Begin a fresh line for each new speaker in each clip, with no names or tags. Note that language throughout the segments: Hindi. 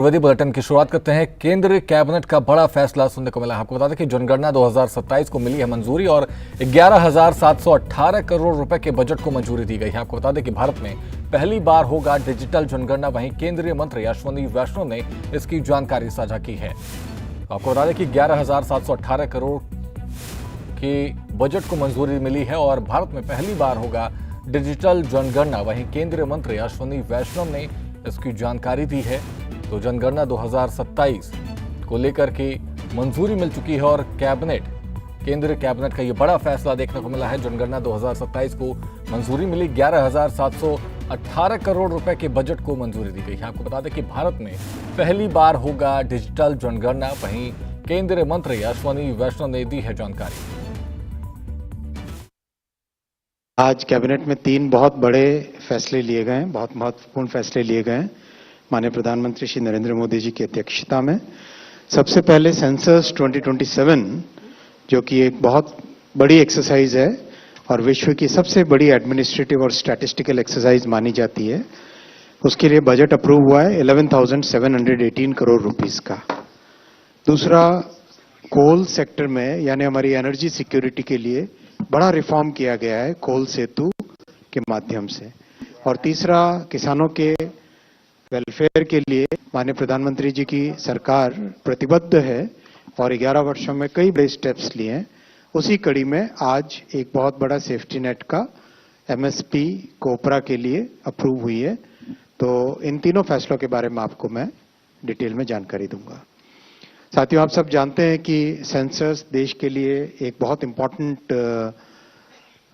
विधि बुलेटिन की शुरुआत करते हैं। केंद्रीय कैबिनेट का बड़ा फैसला सुनने को मिला है। आपको बता दें कि जनगणना 2027 को मिली है मंजूरी और 11,718 करोड़ रुपए के बजट को मंजूरी दी गई है। आपको बता दें कि भारत में पहली बार होगा डिजिटल जनगणना। वहीं केंद्रीय मंत्री अश्विनी वैष्णव ने इसकी जानकारी साझा की है। आपको बता दें कि 11,718 करोड़ के बजट को मंजूरी मिली है और भारत में पहली बार होगा डिजिटल जनगणना। वहीं केंद्रीय मंत्री अश्विनी वैष्णव ने इसकी जानकारी दी है। तो जनगणना 2027 को लेकर के मंजूरी मिल चुकी है और केंद्रीय कैबिनेट का ये बड़ा फैसला देखने को मिला है। जनगणना 2027 को मंजूरी मिली, 11,718 करोड़ रुपए के बजट को मंजूरी दी गई है। आपको बता दें कि भारत में पहली बार होगा डिजिटल जनगणना। वहीं केंद्रीय मंत्री अश्विनी वैष्णव ने दी है जानकारी।
आज कैबिनेट में 3 बहुत बड़े फैसले लिए गए हैं, बहुत महत्वपूर्ण फैसले लिए गए हैं माननीय प्रधानमंत्री श्री नरेंद्र मोदी जी की अध्यक्षता में। सबसे पहले सेंसस 2027 जो कि एक बहुत बड़ी एक्सरसाइज है और विश्व की सबसे बड़ी एडमिनिस्ट्रेटिव और स्टैटिस्टिकल एक्सरसाइज मानी जाती है, उसके लिए बजट अप्रूव हुआ है 11,718 करोड़ रुपीस का। दूसरा, कोल सेक्टर में यानी हमारी एनर्जी सिक्योरिटी के लिए बड़ा रिफॉर्म किया गया है कोल सेतु के माध्यम से। और तीसरा, किसानों के वेलफेयर के लिए माननीय प्रधानमंत्री जी की सरकार प्रतिबद्ध है और 11 वर्षों में कई बड़े स्टेप्स लिए हैं। उसी कड़ी में आज एक बहुत बड़ा सेफ्टी नेट का एमएसपी कोपरा के लिए अप्रूव हुई है। तो इन तीनों फैसलों के बारे में आपको मैं डिटेल में जानकारी दूंगा। साथियों, आप सब जानते हैं कि सेंसस देश के लिए एक बहुत इम्पोर्टेंट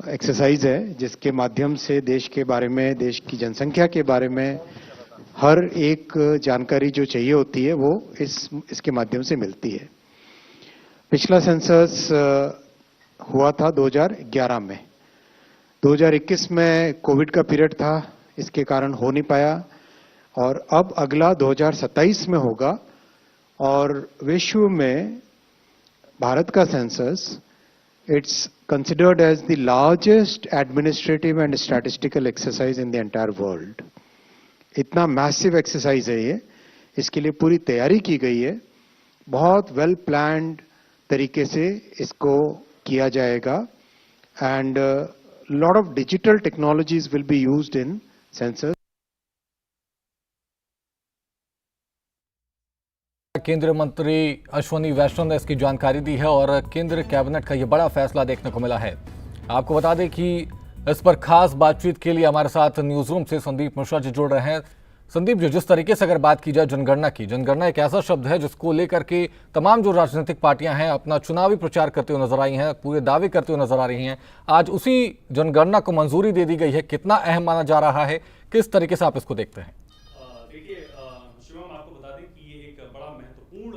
एक्सरसाइज है जिसके माध्यम से देश के बारे में, देश की जनसंख्या के बारे में हर एक जानकारी जो चाहिए होती है वो इसके माध्यम से मिलती है। पिछला सेंसस हुआ था 2011 में। 2021 में कोविड का पीरियड था, इसके कारण हो नहीं पाया और अब अगला 2027 में होगा। और विश्व में भारत का census it's considered as the largest administrative and statistical exercise in the entire world. इतना मैसिव एक्सरसाइज है ये, इसके लिए पूरी तैयारी की गई है। बहुत वेल प्लान्ड तरीके से इसको किया जाएगा and lot of digital technologies will be used in census.
केंद्रीय मंत्री अश्विनी वैष्णव ने इसकी जानकारी दी है और केंद्रीय कैबिनेट का यह बड़ा फैसला देखने को मिला है। आपको बता दें कि इस पर खास बातचीत के लिए हमारे साथ न्यूज रूम से संदीप मिश्रा जी जुड़ रहे हैं। संदीप जी, जिस तरीके से अगर बात की जाए जनगणना की, जनगणना एक ऐसा शब्द है जिसको लेकर के तमाम जो राजनीतिक पार्टियां हैं अपना चुनावी प्रचार करते हुए नजर आई हैं, पूरे दावे करते हुए नजर आ रही हैं। आज उसी जनगणना को मंजूरी दे दी गई है। कितना अहम माना जा रहा है, किस तरीके से आप इसको देखते हैं?
देखिए शिवम, आपको बता दें कि ये एक बड़ा महत्वपूर्ण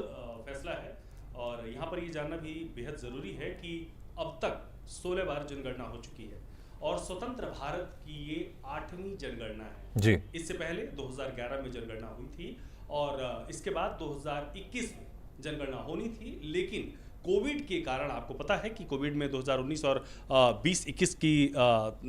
फैसला है और यहाँ पर ये जानना भी बेहद ज़रूरी है कि अब तक 16 बार जनगणना हो चुकी है और स्वतंत्र भारत की ये 8वीं जनगणना है
जी।
इससे पहले 2011 में जनगणना हुई थी और इसके बाद 2021 में जनगणना होनी थी, लेकिन कोविड के कारण आपको पता है कि कोविड में 2019 और 20-21 की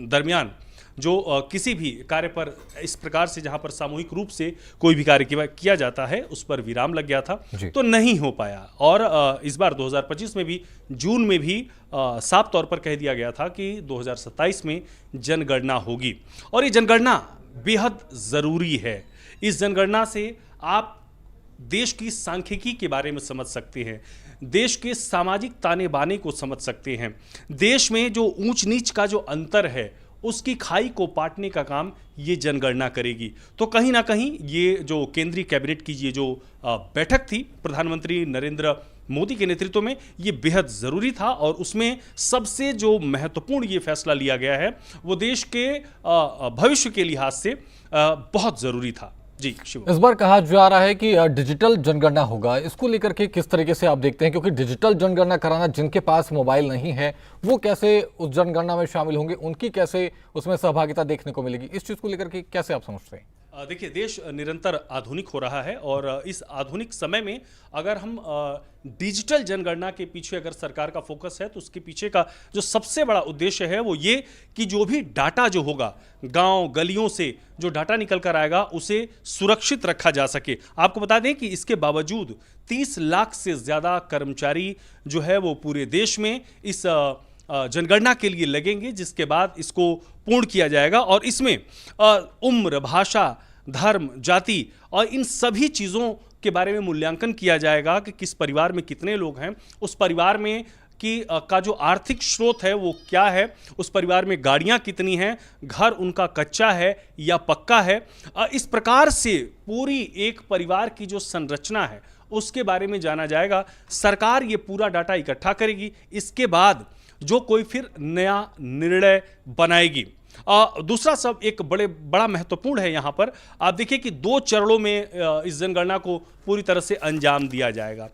दरमियान जो किसी भी कार्य पर इस प्रकार से जहां पर सामूहिक रूप से कोई भी कार्य किया जाता है उस पर विराम लग गया था, तो नहीं हो पाया। और इस बार 2025 में भी जून में भी साफ तौर पर कह दिया गया था कि 2027 में जनगणना होगी और ये जनगणना बेहद ज़रूरी है। इस जनगणना से आप देश की सांख्यिकी के बारे में समझ सकते हैं, देश के सामाजिक ताने बाने को समझ सकते हैं, देश में जो ऊंच नीच का जो अंतर है उसकी खाई को पाटने का काम ये जनगणना करेगी। तो कहीं ना कहीं ये जो केंद्रीय कैबिनेट की ये जो बैठक थी प्रधानमंत्री नरेंद्र मोदी के नेतृत्व में, ये बेहद ज़रूरी था और उसमें सबसे जो महत्वपूर्ण ये फैसला लिया गया है वो देश के भविष्य के लिहाज से बहुत ज़रूरी था। जी शिव,
इस बार कहा जा रहा है कि डिजिटल जनगणना होगा, इसको लेकर के किस तरीके से आप देखते हैं? क्योंकि डिजिटल जनगणना कराना, जिनके पास मोबाइल नहीं है वो कैसे उस जनगणना में शामिल होंगे, उनकी कैसे उसमें सहभागिता देखने को मिलेगी, इस चीज को लेकर के कैसे आप समझते हैं?
देखिए, देश निरंतर आधुनिक हो रहा है और इस आधुनिक समय में अगर हम डिजिटल जनगणना के पीछे अगर सरकार का फोकस है तो उसके पीछे का जो सबसे बड़ा उद्देश्य है वो ये कि जो भी डाटा जो होगा गांव गलियों से जो डाटा निकल कर आएगा उसे सुरक्षित रखा जा सके। आपको बता दें कि इसके बावजूद 30 लाख से ज़्यादा कर्मचारी जो है वो पूरे देश में इस जनगणना के लिए लगेंगे, जिसके बाद इसको पूर्ण किया जाएगा और इसमें उम्र, भाषा, धर्म, जाति और इन सभी चीज़ों के बारे में मूल्यांकन किया जाएगा कि किस परिवार में कितने लोग हैं, उस परिवार में का जो आर्थिक स्रोत है वो क्या है, उस परिवार में गाड़ियां कितनी हैं, घर उनका कच्चा है या पक्का है। इस प्रकार से पूरी एक परिवार की जो संरचना है उसके बारे में जाना जाएगा। सरकार ये पूरा डाटा इकट्ठा करेगी, इसके बाद जो कोई फिर नया निर्णय बनाएगी। दूसरा सब एक बड़ा महत्वपूर्ण है यहाँ पर। आप देखिए कि 2 चरणों में इस जनगणना को पूरी तरह से अंजाम दिया जाएगा।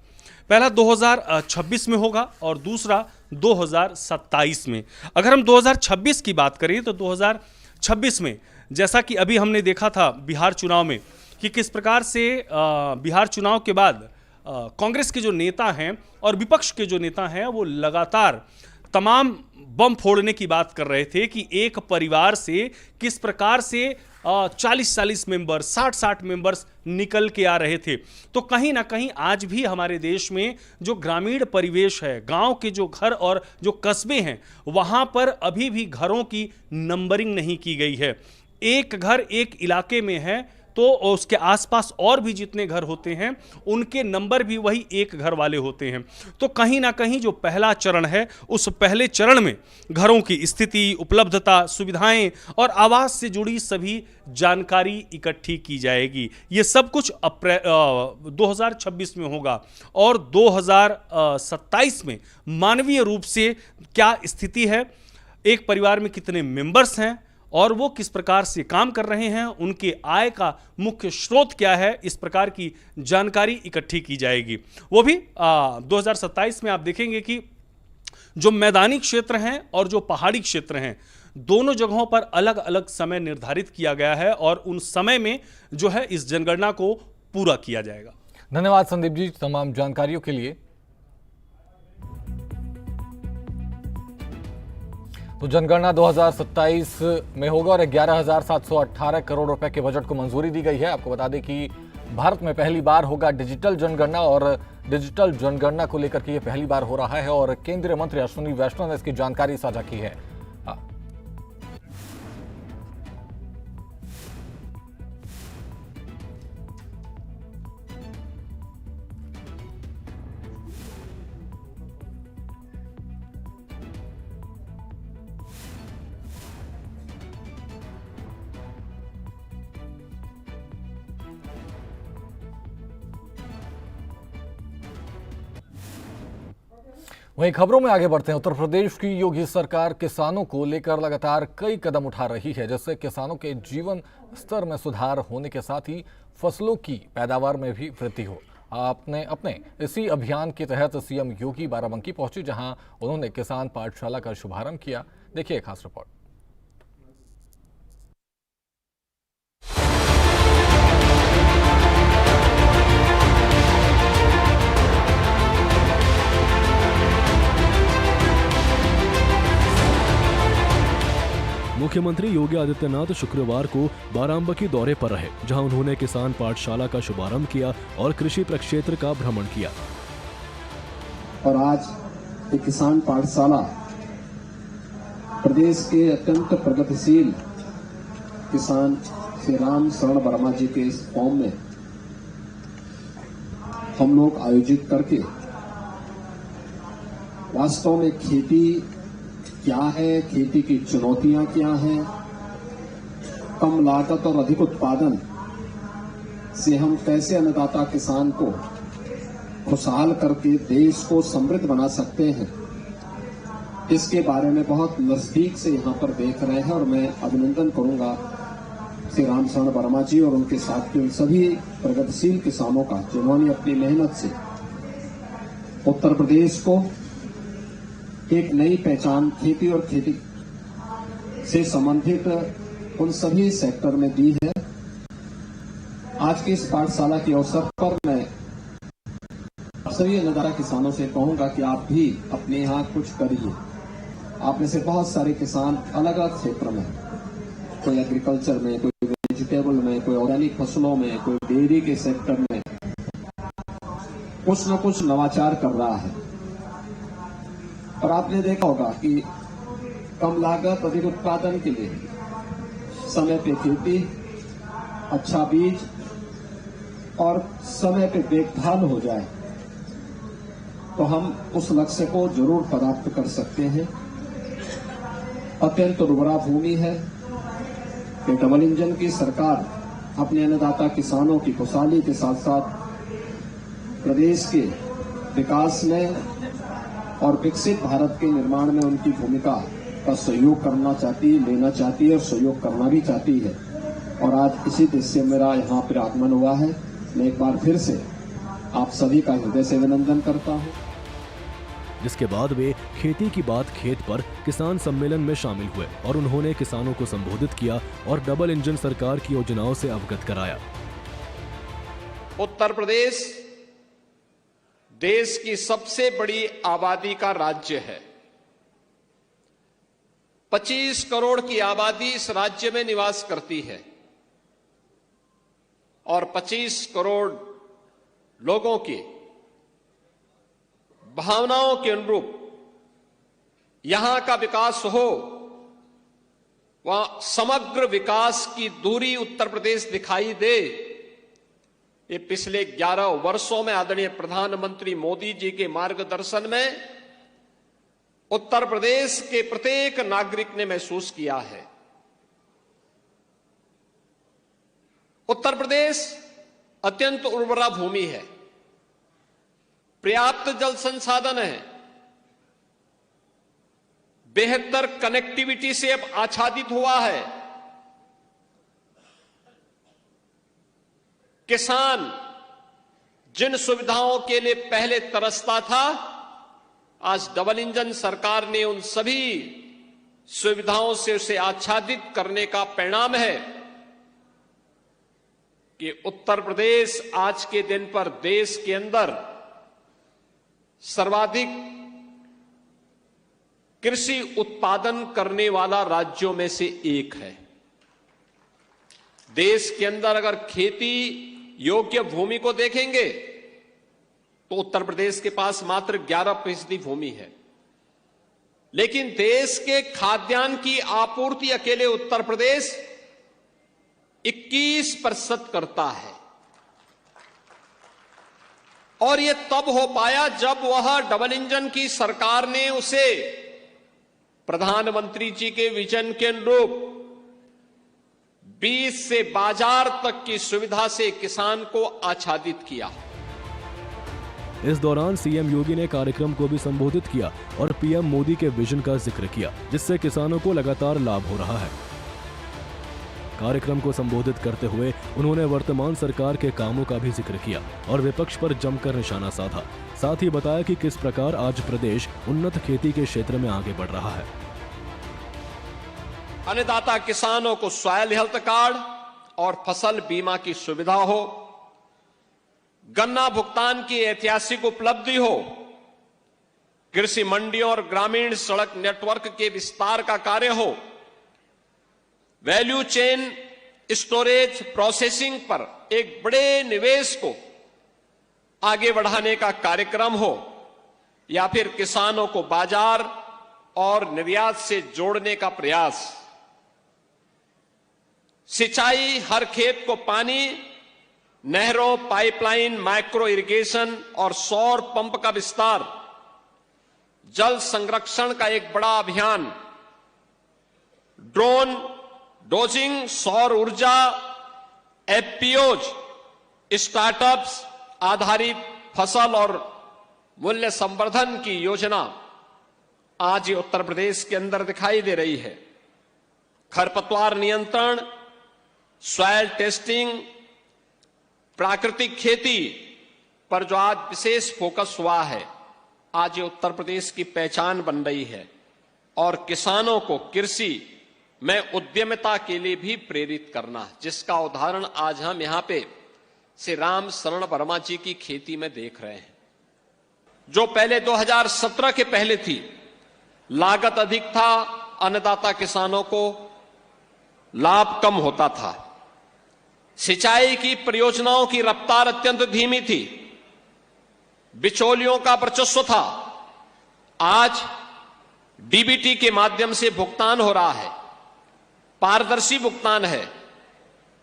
पहला 2026 में होगा और दूसरा 2027 में। अगर हम 2026 की बात करें तो 2026 में जैसा कि अभी हमने देखा था बिहार चुनाव में कि किस प्रकार से बिहार चुनाव के बाद कांग्रेस के जो नेता हैं और विपक्ष के जो नेता हैं वो लगातार तमाम बम फोड़ने की बात कर रहे थे कि एक परिवार से किस प्रकार से 40-40 मेंबर, 60-60 मेंबर्स निकल के आ रहे थे। तो कहीं ना कहीं आज भी हमारे देश में जो ग्रामीण परिवेश है, गांव के जो घर और जो कस्बे हैं, वहां पर अभी भी घरों की नंबरिंग नहीं की गई है। एक घर एक इलाके में है तो उसके आसपास और भी जितने घर होते हैं उनके नंबर भी वही एक घर वाले होते हैं। तो कहीं ना कहीं जो पहला चरण है उस पहले चरण में घरों की स्थिति, उपलब्धता, सुविधाएं और आवास से जुड़ी सभी जानकारी इकट्ठी की जाएगी। ये सब कुछ 2026 में होगा और 2027 में मानवीय रूप से क्या स्थिति है, एक परिवार में कितने मेंबर्स हैं और वो किस प्रकार से काम कर रहे हैं, उनके आय का मुख्य स्रोत क्या है, इस प्रकार की जानकारी इकट्ठी की जाएगी। वो भी 2027 में आप देखेंगे कि जो मैदानी क्षेत्र हैं और जो पहाड़ी क्षेत्र हैं दोनों जगहों पर अलग अलग समय निर्धारित किया गया है और उन समय में जो है इस जनगणना को पूरा किया जाएगा।
धन्यवाद संदीप जी तमाम जानकारियों के लिए। तो जनगणना 2027 में होगा और 11,718 करोड़ रुपए के बजट को मंजूरी दी गई है। आपको बता दें कि भारत में पहली बार होगा डिजिटल जनगणना और डिजिटल जनगणना को लेकर के ये पहली बार हो रहा है और केंद्रीय मंत्री अश्विनी वैष्णव ने इसकी जानकारी साझा की है। वहीं खबरों में आगे बढ़ते हैं। उत्तर प्रदेश की योगी सरकार किसानों को लेकर लगातार कई कदम उठा रही है, जिससे किसानों के जीवन स्तर में सुधार होने के साथ ही फसलों की पैदावार में भी वृद्धि हो। आपने अपने इसी अभियान के तहत सीएम योगी बाराबंकी पहुंचे, जहां उन्होंने किसान पाठशाला का शुभारंभ किया। देखिए खास रिपोर्ट।
मुख्यमंत्री योगी आदित्यनाथ शुक्रवार को बाराबंकी दौरे पर रहे, जहां उन्होंने किसान पाठशाला का शुभारंभ किया और कृषि प्रक्षेत्र का भ्रमण किया।
और आज एक किसान पाठशाला प्रदेश के अत्यंत प्रगतिशील किसान श्री राम शरण वर्मा जी के इस फॉर्म में हम लोग आयोजित करके वास्तव में खेती क्या है, खेती की चुनौतियां क्या हैं, कम लागत और अधिक उत्पादन से हम कैसे अन्नदाता किसान को खुशहाल करके देश को समृद्ध बना सकते हैं, इसके बारे में बहुत नजदीक से यहाँ पर देख रहे हैं। और मैं अभिनंदन करूंगा श्री राम शरण वर्मा जी और उनके साथ के उन सभी प्रगतिशील किसानों का, जिन्होंने अपनी मेहनत से उत्तर प्रदेश को एक नई पहचान खेती और खेती से संबंधित उन सभी सेक्टर में दी है आज की इस पाठशाला के अवसर पर मैं सभी अन्नदाता किसानों से कहूंगा कि आप भी अपने यहाँ कुछ करिए। आप में से बहुत सारे किसान अलग अलग क्षेत्र में, कोई एग्रीकल्चर में, कोई वेजिटेबल में, कोई ऑर्गेनिक फसलों में, कोई डेयरी के सेक्टर में कुछ न कुछ नवाचार कर रहा है। और आपने देखा होगा कि कम लागत अधिक उत्पादन के लिए समय पे खेती, अच्छा बीज और समय पे देखभाल हो जाए तो हम उस लक्ष्य को जरूर प्राप्त कर सकते हैं। अत्यंत उर्वरा भूमि है। ये डबल इंजन की सरकार अपने अन्नदाता किसानों की खुशहाली के साथ साथ प्रदेश के विकास में और विकसित भारत के निर्माण में उनकी भूमिका का सहयोग करना चाहती है, लेना चाहती है और सहयोग करना भी चाहती है। और आज इसी देश से मेरा यहाँ पर आगमन हुआ है। मैं एक बार फिर से आप सभी का हृदय से अभिनंदन करता हूँ।
जिसके बाद वे खेती की बात खेत पर किसान सम्मेलन में शामिल हुए और उन्होंने किसानों को संबोधित किया और डबल इंजन सरकार की योजनाओं से अवगत कराया।
उत्तर प्रदेश देश की सबसे बड़ी आबादी का राज्य है। 25 करोड़ की आबादी इस राज्य में निवास करती है और 25 करोड़ लोगों की भावनाओं के अनुरूप यहां का विकास हो, वहां समग्र विकास की दूरी उत्तर प्रदेश दिखाई दे। ये पिछले 11 वर्षों में आदरणीय प्रधानमंत्री मोदी जी के मार्गदर्शन में उत्तर प्रदेश के प्रत्येक नागरिक ने महसूस किया है। उत्तर प्रदेश अत्यंत उर्वरा भूमि है, पर्याप्त जल संसाधन है, बेहतर कनेक्टिविटी से अब आच्छादित हुआ है। किसान जिन सुविधाओं के लिए पहले तरसता था, आज डबल इंजन सरकार ने उन सभी सुविधाओं से उसे आच्छादित करने का परिणाम है कि उत्तर प्रदेश आज के दिन पर देश के अंदर सर्वाधिक कृषि उत्पादन करने वाला राज्यों में से एक है। देश के अंदर अगर खेती योग्य भूमि को देखेंगे तो उत्तर प्रदेश के पास मात्र 11% भूमि है, लेकिन देश के खाद्यान्न की आपूर्ति अकेले उत्तर प्रदेश 21% करता है। और यह तब हो पाया जब वह डबल इंजन की सरकार ने उसे प्रधानमंत्री जी के विजन के अनुरूप बीज से बाजार तक की सुविधा से किसान को आच्छादित किया।
इस दौरान सीएम योगी ने कार्यक्रम को भी संबोधित किया और पीएम मोदी के विजन का जिक्र किया, जिससे किसानों को लगातार लाभ हो रहा है। कार्यक्रम को संबोधित करते हुए उन्होंने वर्तमान सरकार के कामों का भी जिक्र किया और विपक्ष पर जमकर निशाना साधा। साथ ही बताया कि किस प्रकार आज प्रदेश उन्नत खेती के क्षेत्र में आगे बढ़ रहा है।
अन्नदाता किसानों को सॉइल हेल्थ कार्ड और फसल बीमा की सुविधा हो, गन्ना भुगतान की ऐतिहासिक उपलब्धि हो, कृषि मंडियों और ग्रामीण सड़क नेटवर्क के विस्तार का कार्य हो, वैल्यू चेन स्टोरेज प्रोसेसिंग पर एक बड़े निवेश को आगे बढ़ाने का कार्यक्रम हो, या फिर किसानों को बाजार और निर्यात से जोड़ने का प्रयास। सिंचाई, हर खेत को पानी, नहरों, पाइपलाइन, माइक्रो इरिगेशन और सौर पंप का विस्तार, जल संरक्षण का एक बड़ा अभियान, ड्रोन डोजिंग, सौर ऊर्जा, एफपीओज, स्टार्टअप्स आधारित फसल और मूल्य संवर्धन की योजना आज उत्तर प्रदेश के अंदर दिखाई दे रही है। खरपतवार नियंत्रण, सॉइल टेस्टिंग, प्राकृतिक खेती पर जो आज विशेष फोकस हुआ है, आज ये उत्तर प्रदेश की पहचान बन रही है और किसानों को कृषि में उद्यमिता के लिए भी प्रेरित करना, जिसका उदाहरण आज हम यहां पे श्री राम शरण वर्मा जी की खेती में देख रहे हैं। जो पहले 2017 के पहले थी, लागत अधिक था, अन्नदाता किसानों को लाभ कम होता था, सिंचाई की परियोजनाओं की रफ्तार अत्यंत धीमी थी, बिचौलियों का वर्चस्व था। आज डीबीटी के माध्यम से भुगतान हो रहा है, पारदर्शी भुगतान है,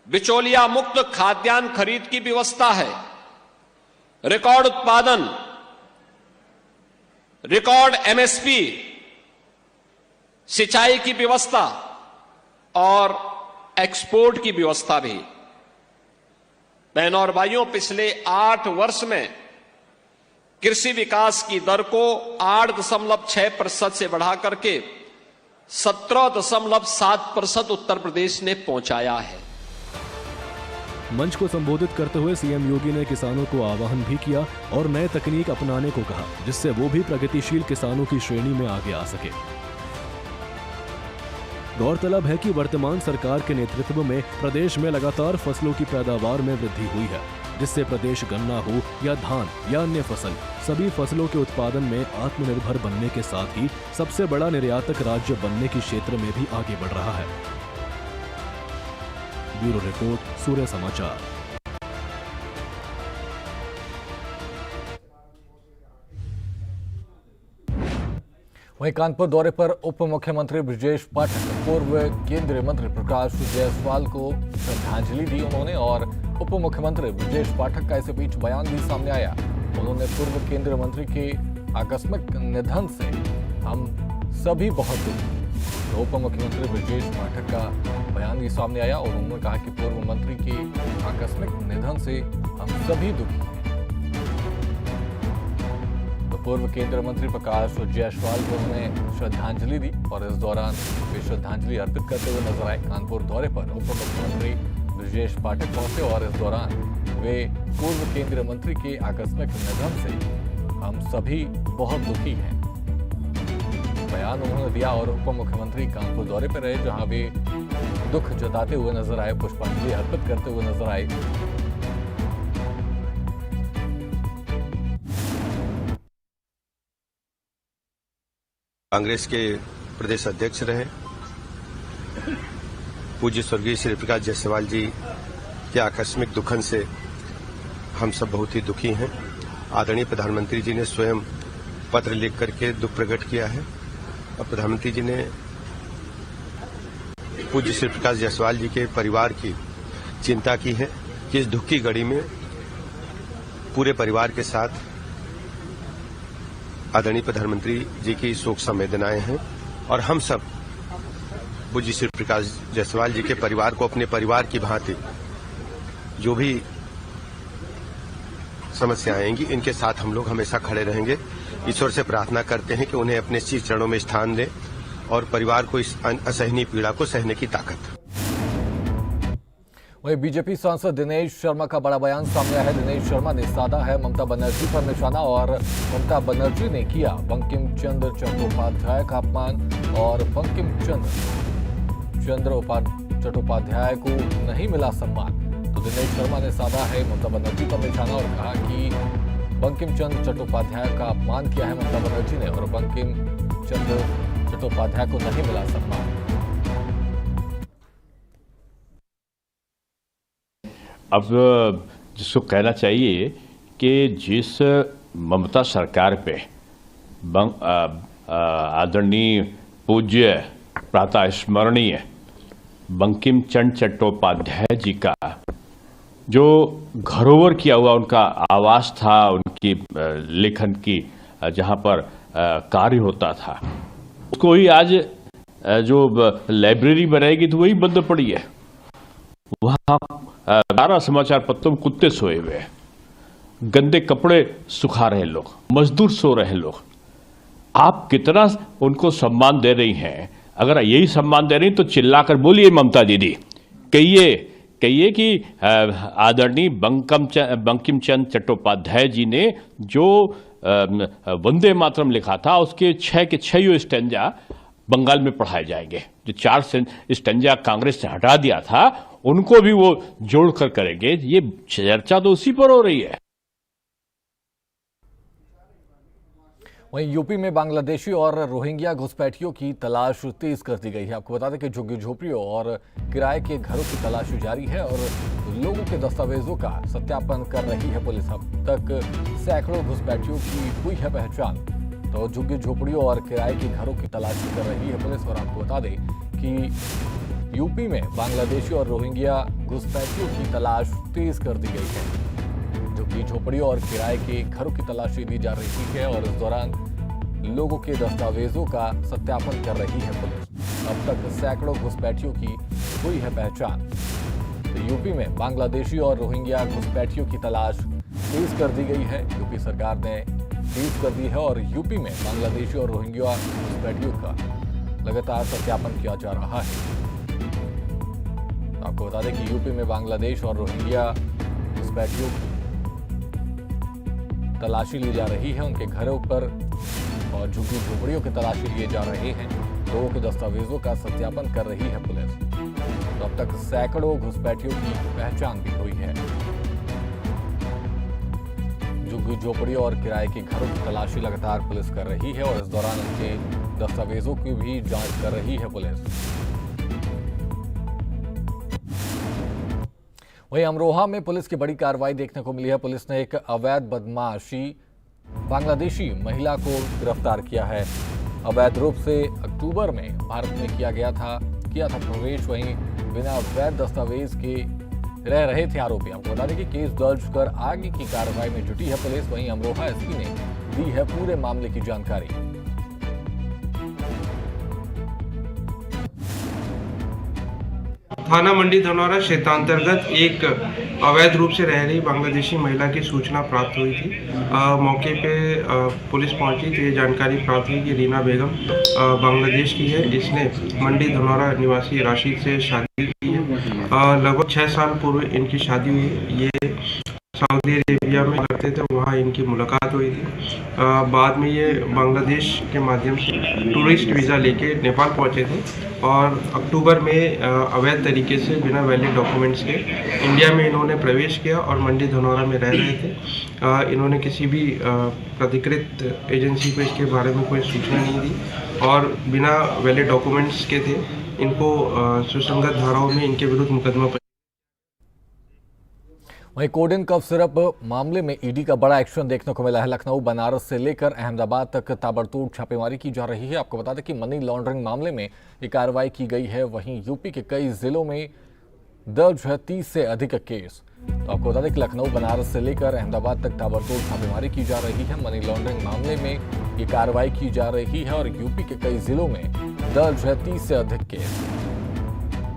बिचौलिया मुक्त खाद्यान्न खरीद की व्यवस्था है, रिकॉर्ड उत्पादन, रिकॉर्ड एमएसपी, सिंचाई की व्यवस्था और एक्सपोर्ट की व्यवस्था भी। बहनों और भाइयों, पिछले 8 वर्ष में कृषि विकास की दर को 8.6% से बढ़ा करके 17.7% उत्तर प्रदेश ने पहुंचाया है।
मंच को संबोधित करते हुए सीएम योगी ने किसानों को आह्वान भी किया और नए तकनीक अपनाने को कहा, जिससे वो भी प्रगतिशील किसानों की श्रेणी में आगे आ सके। गौरतलब है कि वर्तमान सरकार के नेतृत्व में प्रदेश में लगातार फसलों की पैदावार में वृद्धि हुई है, जिससे प्रदेश गन्ना हो या धान या अन्य फसल, सभी फसलों के उत्पादन में आत्मनिर्भर बनने के साथ ही सबसे बड़ा निर्यातक राज्य बनने के क्षेत्र में भी आगे बढ़ रहा है। ब्यूरो रिपोर्ट, सूर्य समाचार।
वहीं कानपुर दौरे पर उप मुख्यमंत्री ब्रजेश पाठक पूर्व केंद्रीय मंत्री प्रकाश जायसवाल को श्रद्धांजलि दी उन्होंने, और उप मुख्यमंत्री ब्रजेश पाठक का इसी बीच बयान भी सामने आया। उन्होंने पूर्व केंद्रीय मंत्री के आकस्मिक निधन से हम सभी बहुत दुखी। तो उप मुख्यमंत्री ब्रजेश पाठक का बयान भी सामने आया और उन्होंने कहा कि पूर्व मंत्री के आकस्मिक निधन से हम सभी दुखी। तो पूर्व केंद्रीय मंत्री प्रकाश जायसवाल को उन्होंने श्रद्धांजलि दी और इस दौरान वे श्रद्धांजलि अर्पित करते हुए नजर आए। कानपुर दौरे पर उप मुख्यमंत्री ब्रजेश पाठक पहुंचे और इस दौरान वे पूर्व केंद्रीय मंत्री के आकस्मिक निधन से हम सभी बहुत दुखी हैं बयान उन्होंने दिया। और उप मुख्यमंत्री कानपुर दौरे पर रहे, जहां वे दुख जताते हुए नजर आए, पुष्पांजलि अर्पित करते हुए नजर आए।
कांग्रेस के प्रदेश अध्यक्ष रहे पूज्य स्वर्गीय श्री प्रकाश जायसवाल जी के आकस्मिक दुखन से हम सब बहुत ही दुखी हैं। आदरणीय प्रधानमंत्री जी ने स्वयं पत्र लिख करके दुख प्रकट किया है और प्रधानमंत्री जी ने पूज्य श्री प्रकाश जायसवाल जी के परिवार की चिंता की है कि इस दुख की घड़ी में पूरे परिवार के साथ आदरणीय प्रधानमंत्री जी की शोक संवेदनाएं हैं और हम सब पूज्य श्री प्रकाश जायसवाल जी के परिवार को अपने परिवार की भांति जो भी समस्याएं आएंगी इनके साथ हम लोग हमेशा खड़े रहेंगे। ईश्वर से प्रार्थना करते हैं कि उन्हें अपने शीश चरणों में स्थान दे और परिवार को इस असहनीय पीड़ा को सहने की ताकत।
वहीं बीजेपी सांसद दिनेश शर्मा का बड़ा बयान सामने आया है। दिनेश शर्मा ने साधा है ममता बनर्जी पर निशाना और ममता बनर्जी ने किया बंकिम चंद्र चट्टोपाध्याय का अपमान और बंकिम चंद्र चट्टोपाध्याय को नहीं मिला सम्मान। तो दिनेश शर्मा ने साधा है ममता बनर्जी पर निशाना और कहा कि बंकिम चंद्र चट्टोपाध्याय का अपमान किया है ममता बनर्जी ने और बंकिम चंद्र चट्टोपाध्याय को नहीं मिला सम्मान।
अब जिसको कहना चाहिए कि जिस ममता सरकार पे आदरणीय पूज्य प्रातः स्मरणीय बंकिम चंद्र चट्टोपाध्याय जी का जो घरोवर किया हुआ उनका आवास था, उनकी लेखन की जहां पर कार्य होता था, उसको ही आज जो लाइब्रेरी बनाएगी तो वही बंद पड़ी है। वहां 12 समाचार पत्रों में कुत्ते सोए हुए हैं, गंदे कपड़े सुखा रहे लोग, मजदूर सो रहे लोग। आप कितना उनको सम्मान दे रही हैं? अगर यही सम्मान दे रही तो चिल्लाकर बोलिए ममता दीदी, कहिए कि आदरणीय बंकिम चंद्र चट्टोपाध्याय जी ने जो वंदे मातरम लिखा था उसके 6 के 6 स्टेंजा बंगाल में पढ़ाए जाएंगे। जो 4 स्टेंजा कांग्रेस ने हटा दिया था उनको भी वो जोड़कर करेंगे। ये चर्चा तो उसी पर हो रही है।
वहीं यूपी में बांग्लादेशी और रोहिंग्या घुसपैठियों की तलाश तेज कर दी गई है। आपको बता दें कि झुग्गी झोपड़ियों और किराए के घरों की तलाशी जारी है और लोगों के दस्तावेजों का सत्यापन कर रही है पुलिस। अब तक सैकड़ों घुसपैठियों की हुई है पहचान। तो झुग्गी झोपड़ियों और किराए के घरों की तलाशी कर रही है पुलिस। और आपको बता दें कि यूपी में बांग्लादेशी और रोहिंग्या घुसपैठियों की तलाश तेज कर दी गई है। झुग्गी झोपड़ियों और किराए के घरों की तलाशी दी जा रही है और इस दौरान लोगों के दस्तावेजों का सत्यापन कर रही है पुलिस। अब तक सैकड़ों घुसपैठियों की हुई है पहचान। तो यूपी में बांग्लादेशी और रोहिंग्या घुसपैठियों की तलाश तेज कर दी गई है। यूपी सरकार ने तेज कर दी है और यूपी में बांग्लादेशी और रोहिंग्या घुसपैठियों का लगातार सत्यापन किया जा रहा है। आपको बता दें कि यूपी में बांग्लादेश और रोहिंग्या घुसपैठियों की तलाशी ली जा रही है। उनके घरों पर और झुग्गी झोपड़ियों की तलाशी लिए जा रहे हैं। लोगों के दस्तावेजों का सत्यापन कर रही है पुलिस। तो अब तक सैकड़ों घुसपैठियों की पहचान भी हुई है। झुग्गी झोपड़ियों और किराए के घरों की तलाशी लगातार पुलिस कर रही है और इस दौरान उनके दस्तावेजों की भी जांच कर रही है पुलिस। वहीं अमरोहा में पुलिस की बड़ी कार्रवाई देखने को मिली है। पुलिस ने एक अवैध बदमाशी बांग्लादेशी महिला को गिरफ्तार किया है। अवैध रूप से अक्टूबर में भारत में किया था प्रवेश। वहीं बिना वैध दस्तावेज के रह रहे थे आरोपी। आपको बता दें कि केस दर्ज कर आगे की कार्रवाई में जुटी है पुलिस। वहीं अमरोहा एसपी ने दी है पूरे मामले की जानकारी।
थाना मंडी धनौरा क्षेत्रांतर्गत एक अवैध रूप से रह रही बांग्लादेशी महिला की सूचना प्राप्त हुई थी। मौके पे पुलिस पहुंची तो ये जानकारी प्राप्त हुई कि रीना बेगम बांग्लादेश की है। इसने मंडी धनौरा निवासी राशिद से शादी की है। लगभग 6 साल पूर्व इनकी शादी हुई। ये सऊदी अरेबिया में करते थे, वहाँ इनकी मुलाकात हुई थी। बाद में ये बांग्लादेश के माध्यम से टूरिस्ट वीज़ा लेके नेपाल पहुँचे थे और अक्टूबर में अवैध तरीके से बिना वैलिड डॉक्यूमेंट्स के इंडिया में इन्होंने प्रवेश किया और मंडी धनौरा में रह रहे थे। इन्होंने किसी भी प्राधिकृत एजेंसी को इसके बारे में कोई सूचना नहीं दी और बिना वैलिड डॉक्यूमेंट्स के थे। इनको सुसंगत धाराओं में इनके विरुद्ध मुकदमा।
वहीं कोडेन कफ सिरप मामले में ईडी का बड़ा एक्शन देखने को मिला है। लखनऊ, बनारस से लेकर अहमदाबाद तक ताबड़तोड़ छापेमारी की जा रही है। आपको बता दें कि मनी लॉन्ड्रिंग मामले में ये कार्रवाई की गई है। वहीं यूपी के कई जिलों में दर्ज है 30 से अधिक केस। तो आपको बता दें कि लखनऊ, बनारस से लेकर अहमदाबाद तक ताबड़तोड़ छापेमारी की जा रही है। मनी लॉन्ड्रिंग मामले में ये कार्रवाई की जा रही है और यूपी के कई जिलों में दर्ज है 30 से अधिक केस।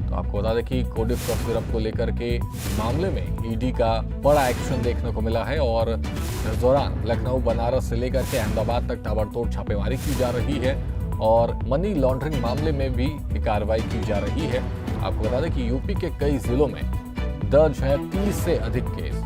आपको बता दें कि कोडेन कफ सिरप को लेकर के मामले में ईडी का बड़ा एक्शन देखने को मिला है और इस दौरान लखनऊ, बनारस से लेकर के अहमदाबाद तक ताबड़तोड़ छापेमारी की जा रही है और मनी लॉन्ड्रिंग मामले में भी कार्रवाई की जा रही है। आपको बता दें कि यूपी के कई जिलों में दर्ज है 30 से अधिक केस।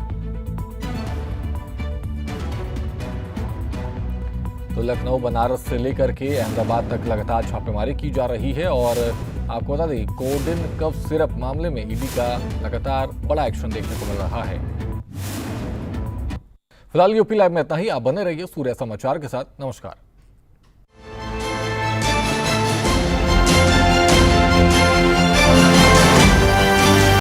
तो लखनऊ, बनारस से लेकर के अहमदाबाद तक लगातार छापेमारी की जा रही है और आपको बता दें कोडेन कफ सिरप मामले में ईडी का लगातार बड़ा एक्शन देखने को मिल रहा है। फिलहाल यूपी लाइव में इतना ही। आप बने रहिए सूर्य समाचार के साथ। नमस्कार।